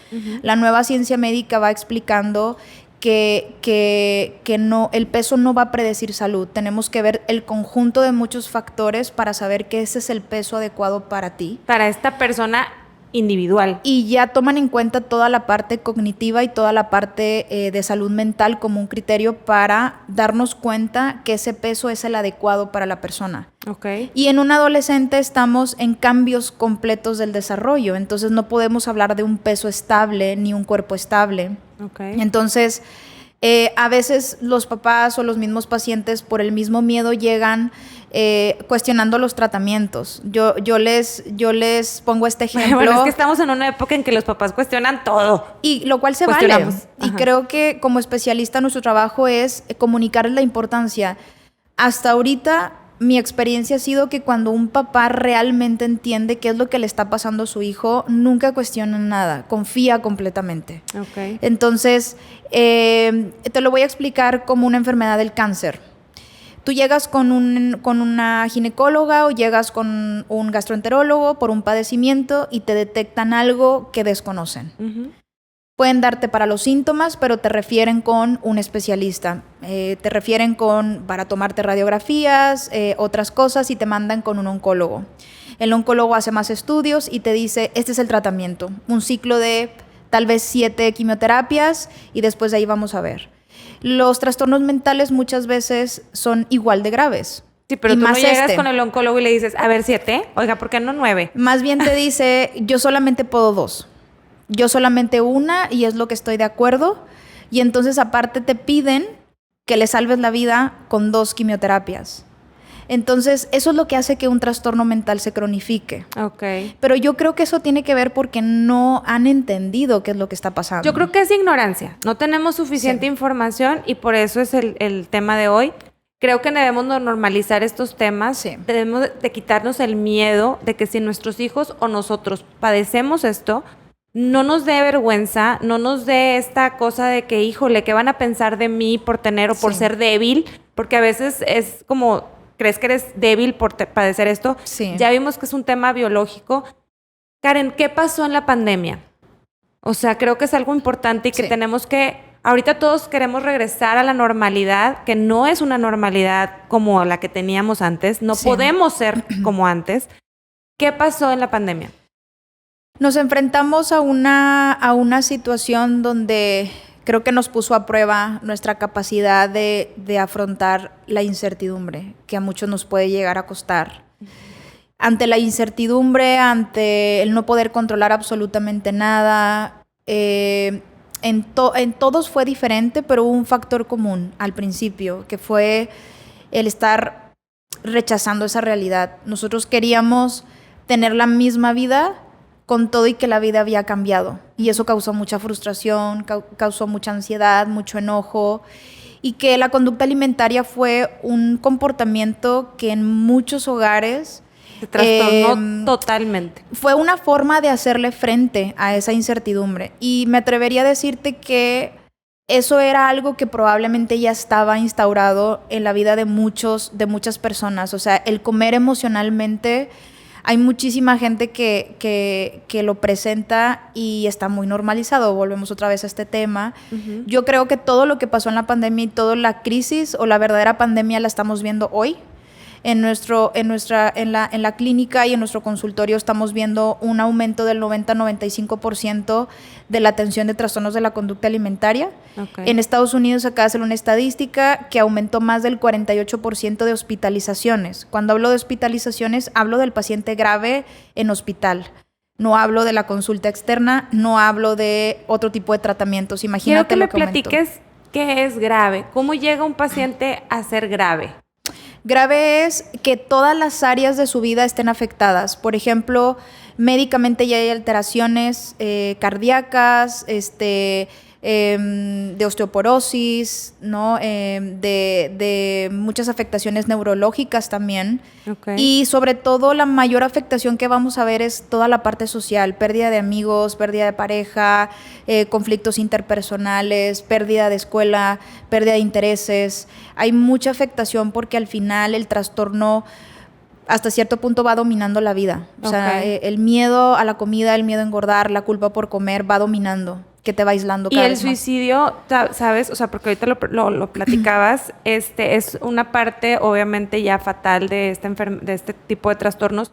la nueva ciencia médica va explicando que no, el peso no va a predecir salud. Tenemos que ver el conjunto de muchos factores para saber que ese es el peso adecuado para ti.
Para esta persona individual.
Y ya toman en cuenta toda la parte cognitiva y toda la parte de salud mental como un criterio para darnos cuenta que ese peso es el adecuado para la persona.
Okay.
Y en un adolescente estamos en cambios completos del desarrollo, entonces no podemos hablar de un peso estable ni un cuerpo estable.
Okay.
Entonces, a veces los papás o los mismos pacientes por el mismo miedo llegan cuestionando los tratamientos. Yo les pongo este ejemplo.
Bueno, es que estamos en una época en que los papás cuestionan todo.
Y lo cual se vale. Y creo que como especialista nuestro trabajo es comunicarles la importancia. Hasta ahorita mi experiencia ha sido que cuando un papá realmente entiende qué es lo que le está pasando a su hijo, nunca cuestiona nada, confía completamente.
Okay.
Entonces, te lo voy a explicar como una enfermedad del cáncer. Tú llegas con una ginecóloga o llegas con un gastroenterólogo por un padecimiento y te detectan algo que desconocen. Pueden darte para los síntomas, pero te refieren con un especialista. Te refieren para tomarte radiografías, otras cosas, y te mandan con un oncólogo. El oncólogo hace más estudios y te dice, este es el tratamiento. Un ciclo de tal vez 7 quimioterapias y después de ahí vamos a ver. Los trastornos mentales muchas veces son igual de graves.
Sí, pero tú no llegas con el oncólogo y le dices, a ver, 7, oiga, ¿por qué no 9?
Más bien te dice, yo solamente puedo 2. Yo solamente una y es lo que estoy de acuerdo. Y entonces aparte te piden que le salves la vida con 2 quimioterapias. Entonces eso es lo que hace que un trastorno mental se cronifique.
Okay.
Pero yo creo que eso tiene que ver porque no han entendido qué es lo que está pasando.
Yo creo que es ignorancia. No tenemos suficiente información y por eso es el tema de hoy. Creo que debemos normalizar estos temas.
Sí.
Debemos de quitarnos el miedo de que si nuestros hijos o nosotros padecemos esto, no nos dé vergüenza, no nos dé esta cosa de que, híjole, ¿qué van a pensar de mí por tener o por ser débil? Porque a veces es como, ¿crees que eres débil por padecer esto?
Sí.
Ya vimos que es un tema biológico. Karen, ¿qué pasó en la pandemia? O sea, creo que es algo importante y que tenemos que... Ahorita todos queremos regresar a la normalidad, que no es una normalidad como la que teníamos antes. No podemos ser como antes. ¿Qué pasó en la pandemia?
Nos enfrentamos a una situación donde creo que nos puso a prueba nuestra capacidad de afrontar la incertidumbre, que a muchos nos puede llegar a costar. Ante la incertidumbre, ante el no poder controlar absolutamente nada, en todos fue diferente, pero hubo un factor común al principio, que fue el estar rechazando esa realidad. Nosotros queríamos tener la misma vida con todo y que la vida había cambiado. Y eso causó mucha frustración, causó mucha ansiedad, mucho enojo. Y que la conducta alimentaria fue un comportamiento que en muchos hogares
se trastornó totalmente.
Fue una forma de hacerle frente a esa incertidumbre. Y me atrevería a decirte que eso era algo que probablemente ya estaba instaurado en la vida de muchas personas. O sea, el comer emocionalmente... Hay muchísima gente que lo presenta y está muy normalizado. Volvemos otra vez a este tema. Yo creo que todo lo que pasó en la pandemia y toda la crisis o la verdadera pandemia la estamos viendo hoy. En la clínica y en nuestro consultorio estamos viendo un aumento del 90-95% de la atención de trastornos de la conducta alimentaria. Okay. En Estados Unidos acaba de hacer una estadística que aumentó más del 48% de hospitalizaciones. Cuando hablo de hospitalizaciones, hablo del paciente grave en hospital. No hablo de la consulta externa, no hablo de otro tipo de tratamientos. Imagínate
Quiero
lo
que me platiques qué es grave. ¿Cómo llega un paciente a ser grave?
Grave es que todas las áreas de su vida estén afectadas. Por ejemplo, médicamente ya hay alteraciones cardíacas, de osteoporosis, ¿no? De muchas afectaciones neurológicas también.
Okay.
Y sobre todo la mayor afectación que vamos a ver es toda la parte social, pérdida de amigos, pérdida de pareja, conflictos interpersonales, pérdida de escuela, pérdida de intereses. Hay mucha afectación porque al final el trastorno hasta cierto punto va dominando la vida. O sea, el miedo a la comida, el miedo a engordar, la culpa por comer va dominando, que te va aislando cada vez más.
Y el suicidio, ¿sabes? O sea, porque ahorita lo platicabas, es una parte obviamente ya fatal de este tipo de trastornos.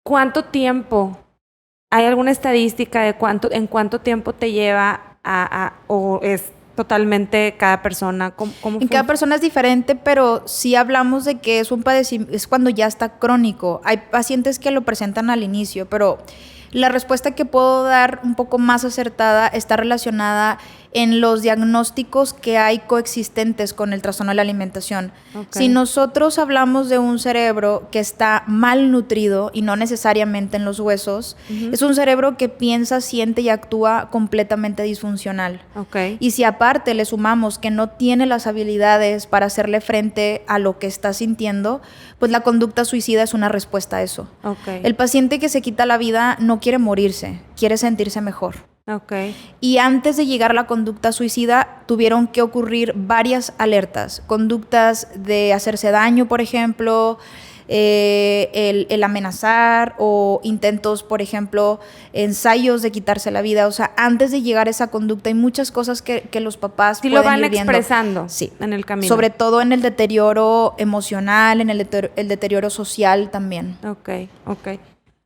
¿Cuánto tiempo? ¿Hay alguna estadística de en cuánto tiempo te lleva o es totalmente cada persona? ¿Cómo
en cada persona es diferente, pero sí hablamos de que es un padecimiento, es cuando ya está crónico. Hay pacientes que lo presentan al inicio, pero la respuesta que puedo dar un poco más acertada está relacionada en los diagnósticos que hay coexistentes con el trastorno de la alimentación. Okay. Si nosotros hablamos de un cerebro que está malnutrido y no necesariamente en los huesos, es un cerebro que piensa, siente y actúa completamente disfuncional.
Okay.
Y si aparte le sumamos que no tiene las habilidades para hacerle frente a lo que está sintiendo, pues la conducta suicida es una respuesta a eso.
Okay.
El paciente que se quita la vida no quiere morirse, quiere sentirse mejor.
Okay.
Y antes de llegar a la conducta suicida tuvieron que ocurrir varias alertas, conductas de hacerse daño, por ejemplo, el amenazar o intentos, por ejemplo, ensayos de quitarse la vida. O sea, antes de llegar a esa conducta hay muchas cosas que los papás
sí
pueden
lo van
ir viendo.
expresando
sí,
en el camino.
Sobre todo en el deterioro emocional, en el deterioro social también.
Okay.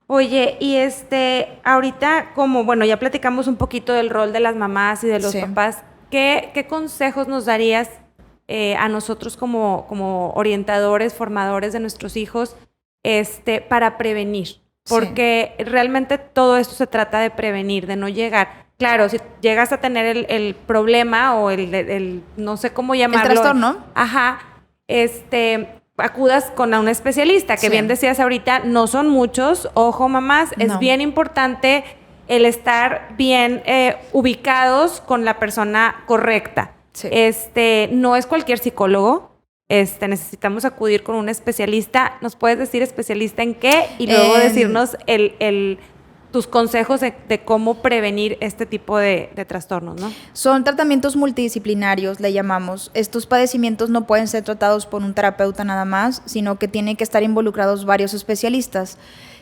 Oye, y ahorita como, bueno, ya platicamos un poquito del rol de las mamás y de los papás, ¿qué consejos nos darías a nosotros como orientadores, formadores de nuestros hijos, para prevenir? Porque realmente todo esto se trata de prevenir, de no llegar. Claro, si llegas a tener el problema o el no sé cómo llamarlo.
El trastorno.
Ajá, acudas con un especialista, que bien decías ahorita, no son muchos. Ojo, mamás, es bien importante el estar bien ubicados con la persona correcta. Sí. No es cualquier psicólogo. Necesitamos acudir con un especialista. ¿Nos puedes decir especialista en qué? Y luego decirnos tus consejos de cómo prevenir este tipo de trastornos, ¿no?
Son tratamientos multidisciplinarios, le llamamos. Estos padecimientos no pueden ser tratados por un terapeuta nada más, sino que tienen que estar involucrados varios especialistas.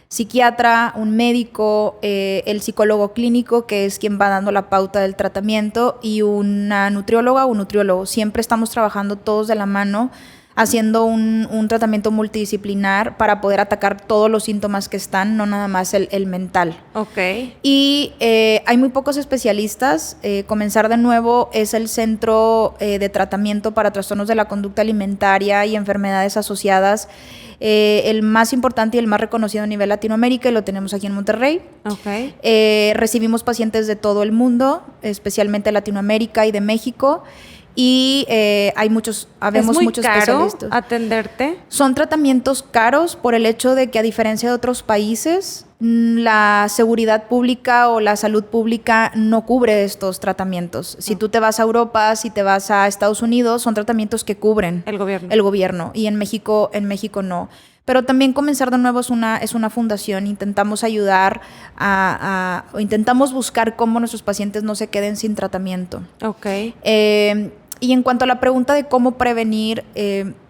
Psiquiatra, un médico, el psicólogo clínico, que es quien va dando la pauta del tratamiento, y una nutrióloga o un nutriólogo. Siempre estamos trabajando todos de la mano, haciendo un tratamiento multidisciplinar para poder atacar todos los síntomas que están, no nada más el mental.
Okay.
Y hay muy pocos especialistas. Comenzar de nuevo es el centro de tratamiento para trastornos de la conducta alimentaria y enfermedades asociadas, el más importante y el más reconocido a nivel Latinoamérica, y lo tenemos aquí en Monterrey.
Okay.
Recibimos pacientes de todo el mundo, especialmente de Latinoamérica y de México. Y habemos muchos especialistas.
¿Es muy caro atenderte?
Son tratamientos caros por el hecho de que, a diferencia de otros países, la seguridad pública o la salud pública no cubre estos tratamientos. Si tú te vas a Europa, si te vas a Estados Unidos, son tratamientos que cubren
el
gobierno, y en México no. Pero también Comenzar de Nuevo es una fundación. Intentamos ayudar o intentamos buscar cómo nuestros pacientes no se queden sin tratamiento.
Okay.
Y en cuanto a la pregunta de cómo prevenir,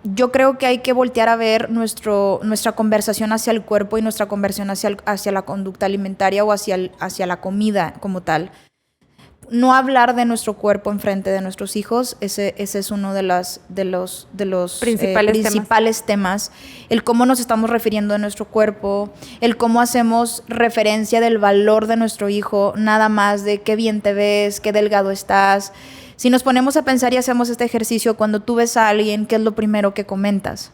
yo creo que hay que voltear a ver nuestra conversación hacia el cuerpo y nuestra conversión hacia la conducta alimentaria o hacia la comida como tal. No hablar de nuestro cuerpo enfrente de nuestros hijos, ese es uno de los principales temas. El cómo nos estamos refiriendo a nuestro cuerpo, el cómo hacemos referencia del valor de nuestro hijo, nada más de qué bien te ves, qué delgado estás. Si nos ponemos a pensar y hacemos este ejercicio, cuando tú ves a alguien, ¿qué es lo primero que comentas?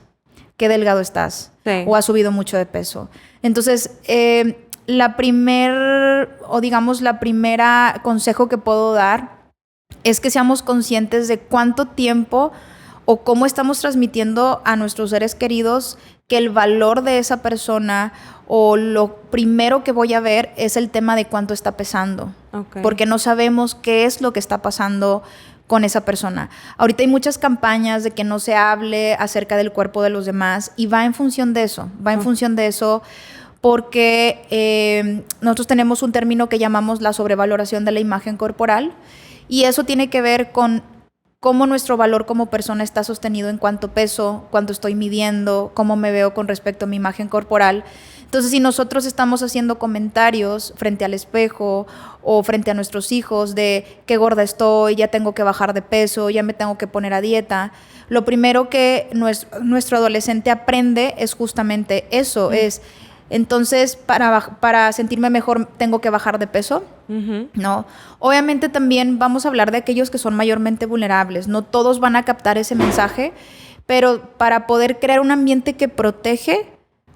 ¿Qué delgado estás?
Sí.
¿O has subido mucho de peso? Entonces, la primera consejo que puedo dar es que seamos conscientes de cuánto tiempo o cómo estamos transmitiendo a nuestros seres queridos que el valor de esa persona o lo primero que voy a ver es el tema de cuánto está pesando.
Okay.
Porque no sabemos qué es lo que está pasando con esa persona. Ahorita hay muchas campañas de que no se hable acerca del cuerpo de los demás y va en función de eso, porque nosotros tenemos un término que llamamos la sobrevaloración de la imagen corporal y eso tiene que ver con cómo nuestro valor como persona está sostenido en cuánto peso, cuánto estoy midiendo, cómo me veo con respecto a mi imagen corporal. Entonces, si nosotros estamos haciendo comentarios frente al espejo o frente a nuestros hijos de qué gorda estoy, ya tengo que bajar de peso, ya me tengo que poner a dieta, lo primero que nuestro adolescente aprende es justamente eso, entonces, para sentirme mejor tengo que bajar de peso, ¿no? Obviamente también vamos a hablar de aquellos que son mayormente vulnerables. No todos van a captar ese mensaje, pero para poder crear un ambiente que protege,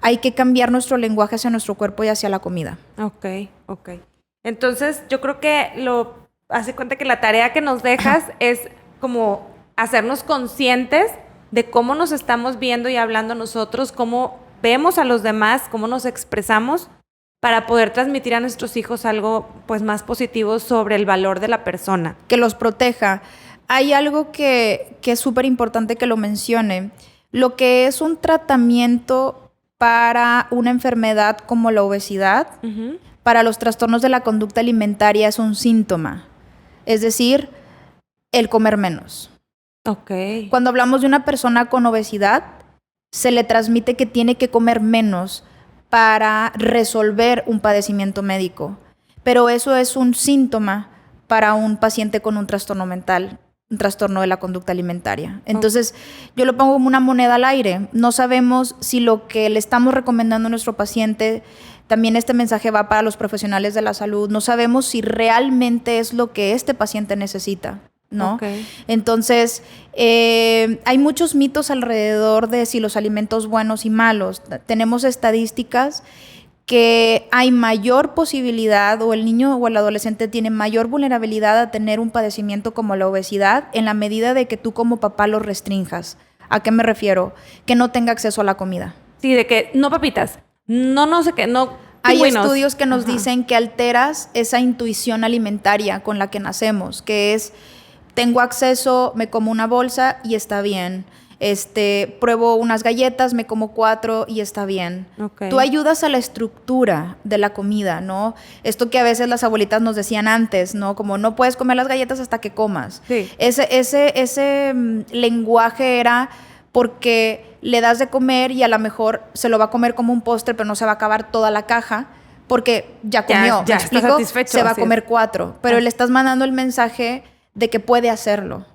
hay que cambiar nuestro lenguaje hacia nuestro cuerpo y hacia la comida.
Ok. Entonces, yo creo que hace cuenta que la tarea que nos dejas es como hacernos conscientes de cómo nos estamos viendo y hablando nosotros, cómo vemos a los demás, cómo nos expresamos para poder transmitir a nuestros hijos algo pues más positivo sobre el valor de la persona.
Que los proteja. Hay algo que es súper importante que lo mencione. Lo que es un tratamiento para una enfermedad como la obesidad, para los trastornos de la conducta alimentaria es un síntoma. Es decir, el comer menos.
Okay.
Cuando hablamos de una persona con obesidad, se le transmite que tiene que comer menos para resolver un padecimiento médico. Pero eso es un síntoma para un paciente con un trastorno mental, un trastorno de la conducta alimentaria. Entonces, yo lo pongo como una moneda al aire. No sabemos si lo que le estamos recomendando a nuestro paciente, también este mensaje va para los profesionales de la salud. No sabemos si realmente es lo que este paciente necesita, ¿no?
Okay.
Entonces, hay muchos mitos alrededor de si los alimentos buenos y malos. Tenemos estadísticas que hay mayor posibilidad o el niño o el adolescente tiene mayor vulnerabilidad a tener un padecimiento como la obesidad en la medida de que tú como papá lo restrinjas. ¿A qué me refiero? Que no tenga acceso a la comida.
Sí, de que no papitas, no sé qué, no.
Hay estudios que nos dicen que alteras esa intuición alimentaria con la que nacemos, que es tengo acceso, me como una bolsa y está bien. Pruebo unas galletas, me como 4 y está bien.
Okay.
Tú ayudas a la estructura de la comida, ¿no? Esto que a veces las abuelitas nos decían antes, ¿no? Como no puedes comer las galletas hasta que comas.
Sí.
Ese lenguaje era porque le das de comer y a lo mejor se lo va a comer como un postre, pero no se va a acabar toda la caja porque ya comió.
Ya está satisfecho.
Se va a comer 4, pero le estás mandando el mensaje de que puede hacerlo.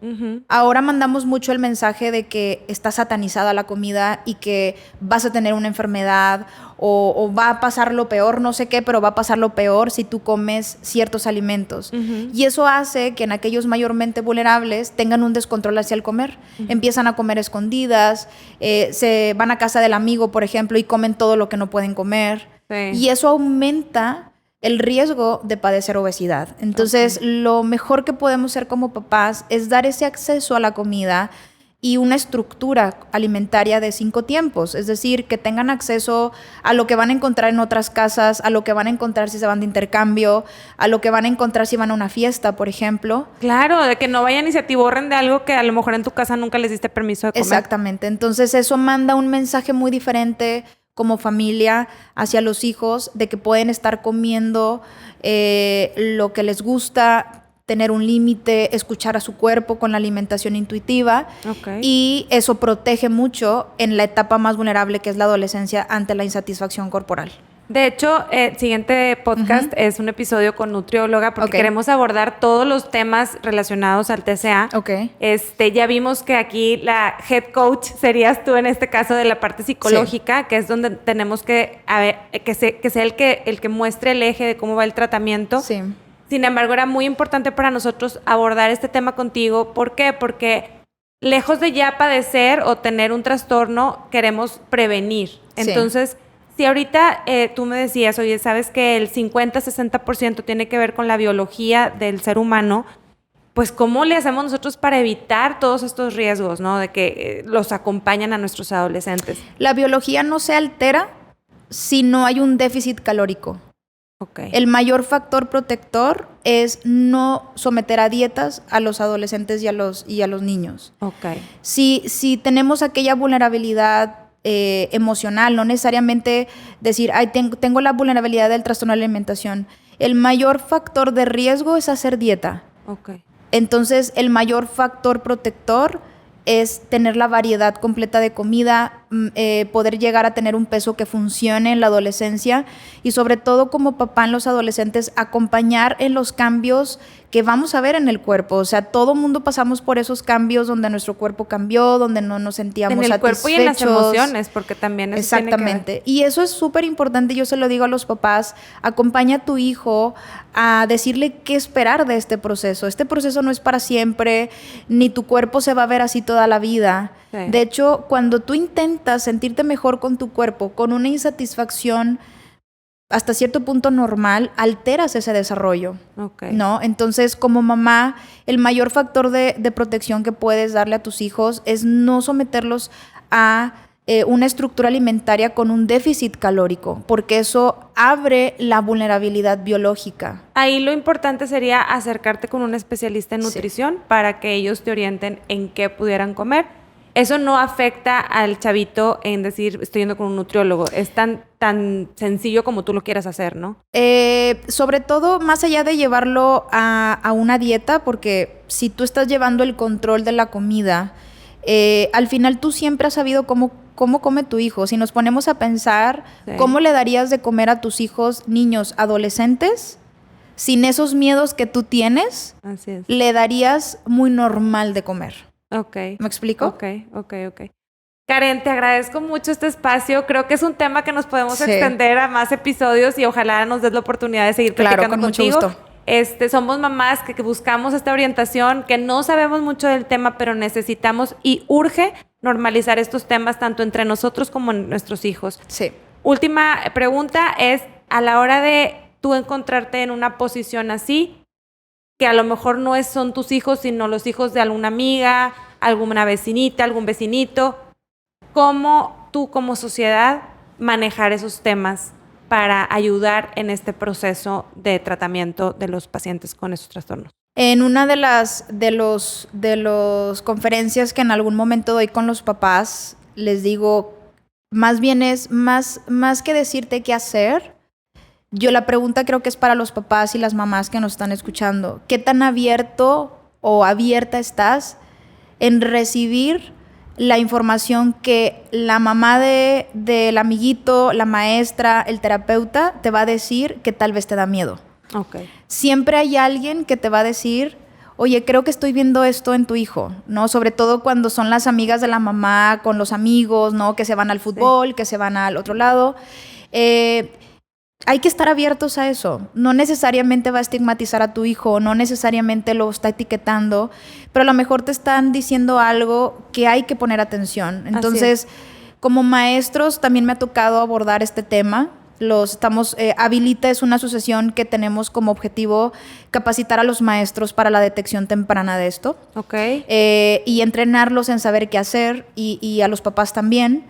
Ahora mandamos mucho el mensaje de que está satanizada la comida y que vas a tener una enfermedad o va a pasar lo peor, no sé qué, pero va a pasar lo peor si tú comes ciertos alimentos. Y eso hace que en aquellos mayormente vulnerables tengan un descontrol hacia el comer. Empiezan a comer escondidas, se van a casa del amigo, por ejemplo, y comen todo lo que no pueden comer. Sí. Y eso aumenta el riesgo de padecer obesidad. Entonces, lo mejor que podemos hacer como papás es dar ese acceso a la comida y una estructura alimentaria de 5 tiempos. Es decir, que tengan acceso a lo que van a encontrar en otras casas, a lo que van a encontrar si se van de intercambio, a lo que van a encontrar si van a una fiesta, por ejemplo.
Claro, de que no vayan y se atiborren de algo que a lo mejor en tu casa nunca les diste permiso de comer.
Exactamente. Entonces, eso manda un mensaje muy diferente como familia hacia los hijos, de que pueden estar comiendo lo que les gusta, tener un límite, escuchar a su cuerpo con la alimentación intuitiva. Y eso protege mucho en la etapa más vulnerable que es la adolescencia ante la insatisfacción corporal.
De hecho, el siguiente podcast es un episodio con nutrióloga porque queremos abordar todos los temas relacionados al TCA. Ya vimos que aquí la head coach serías tú en este caso de la parte psicológica, que es donde tenemos que sea el que muestre el eje de cómo va el tratamiento.
Sí.
Sin embargo, era muy importante para nosotros abordar este tema contigo. ¿Por qué? Porque lejos de ya padecer o tener un trastorno, queremos prevenir. Entonces, si ahorita tú me decías, oye, sabes que el 50-60% tiene que ver con la biología del ser humano, pues cómo le hacemos nosotros para evitar todos estos riesgos, ¿no? De que los acompañan a nuestros adolescentes.
La biología no se altera si no hay un déficit calórico.
Okay.
El mayor factor protector es no someter a dietas a los adolescentes y a los niños.
Okay.
Si tenemos aquella vulnerabilidad emocional, no necesariamente decir, ay, tengo la vulnerabilidad del trastorno de la alimentación. El mayor factor de riesgo es hacer dieta.
Okay.
Entonces, el mayor factor protector es tener la variedad completa de comida, poder llegar a tener un peso que funcione en la adolescencia y sobre todo como papá en los adolescentes, acompañar en los cambios que vamos a ver en el cuerpo. O sea, todo mundo pasamos por esos cambios donde nuestro cuerpo cambió, donde no nos sentíamos satisfechos.
En el cuerpo y en las emociones, porque también eso
Exactamente.
Tiene que ver.
Y eso es súper importante, yo se lo digo a los papás, acompaña a tu hijo a decirle qué esperar de este proceso. Este proceso no es para siempre, ni tu cuerpo se va a ver así toda la vida. Sí. De hecho, cuando tú intentas sentirte mejor con tu cuerpo, con una insatisfacción hasta cierto punto normal, alteras ese desarrollo,
okay.
¿no? Entonces, como mamá, el mayor factor de protección que puedes darle a tus hijos es no someterlos a una estructura alimentaria con un déficit calórico, porque eso abre la vulnerabilidad biológica.
Ahí lo importante sería acercarte con un especialista en nutrición para que ellos te orienten en qué pudieran comer. Eso no afecta al chavito en decir, estoy yendo con un nutriólogo. Es tan sencillo como tú lo quieras hacer, ¿no?
Sobre todo, más allá de llevarlo a una dieta, porque si tú estás llevando el control de la comida, al final tú siempre has sabido cómo come tu hijo. Si nos ponemos a pensar, sí. ¿Cómo le darías de comer a tus hijos, niños, adolescentes? Sin esos miedos que tú tienes,
así es.
Le darías muy normal de comer.
Okay.
¿Me explico?
Ok. Karen, te agradezco mucho este espacio. Creo que es un tema que nos podemos extender a más episodios y ojalá nos des la oportunidad de seguir platicando contigo.
Mucho gusto.
Somos mamás que buscamos esta orientación, que no sabemos mucho del tema, pero necesitamos y urge normalizar estos temas tanto entre nosotros como nuestros hijos.
Sí.
Última pregunta es, a la hora de tú encontrarte en una posición así, que a lo mejor no son tus hijos, sino los hijos de alguna amiga, alguna vecinita, algún vecinito. ¿Cómo tú como sociedad manejar esos temas para ayudar en este proceso de tratamiento de los pacientes con esos trastornos?
En una de las conferencias que en algún momento doy con los papás, les digo, más bien es más que decirte qué hacer. Yo la pregunta creo que es para los papás y las mamás que nos están escuchando. ¿Qué tan abierto o abierta estás en recibir la información que la mamá del amiguito, la maestra, el terapeuta te va a decir que tal vez te da miedo?
Okay.
Siempre hay alguien que te va a decir, oye, creo que estoy viendo esto en tu hijo, ¿no? Sobre todo cuando son las amigas de la mamá con los amigos, ¿no? Que se van al fútbol, sí. Que se van al otro lado. Hay que estar abiertos a eso. No necesariamente va a estigmatizar a tu hijo, no necesariamente lo está etiquetando, pero a lo mejor te están diciendo algo que hay que poner atención. Entonces, como maestros, también me ha tocado abordar este tema. Habilita es una asociación que tenemos como objetivo capacitar a los maestros para la detección temprana de esto.
Okay.
Y entrenarlos en saber qué hacer y a los papás también.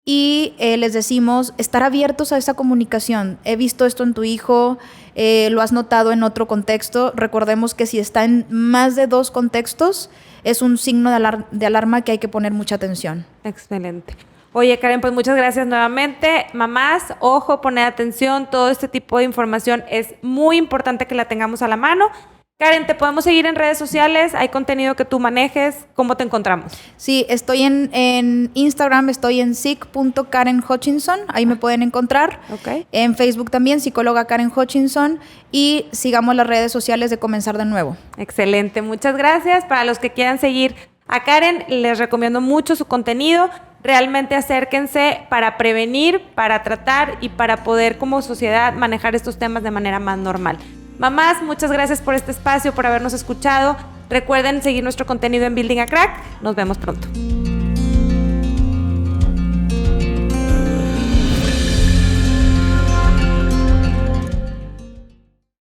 Y les decimos, estar abiertos a esa comunicación. He visto esto en tu hijo, lo has notado en otro contexto. Recordemos que si está en más de 2 contextos, es un signo de alarma que hay que poner mucha atención.
Excelente. Oye, Karen, pues muchas gracias nuevamente. Mamás, ojo, poner atención. Todo este tipo de información es muy importante que la tengamos a la mano. Karen, ¿te podemos seguir en redes sociales? ¿Hay contenido que tú manejes? ¿Cómo te encontramos?
Sí, estoy en Instagram, estoy en psic.karenhutchinson, ahí me pueden encontrar.
Okay.
En Facebook también, psicóloga Karen Hutchinson, y sigamos las redes sociales de Comenzar de Nuevo.
Excelente, muchas gracias. Para los que quieran seguir a Karen, les recomiendo mucho su contenido. Realmente acérquense para prevenir, para tratar y para poder como sociedad manejar estos temas de manera más normal. Mamás, muchas gracias por este espacio, por habernos escuchado. Recuerden seguir nuestro contenido en Building a Crack. Nos vemos pronto.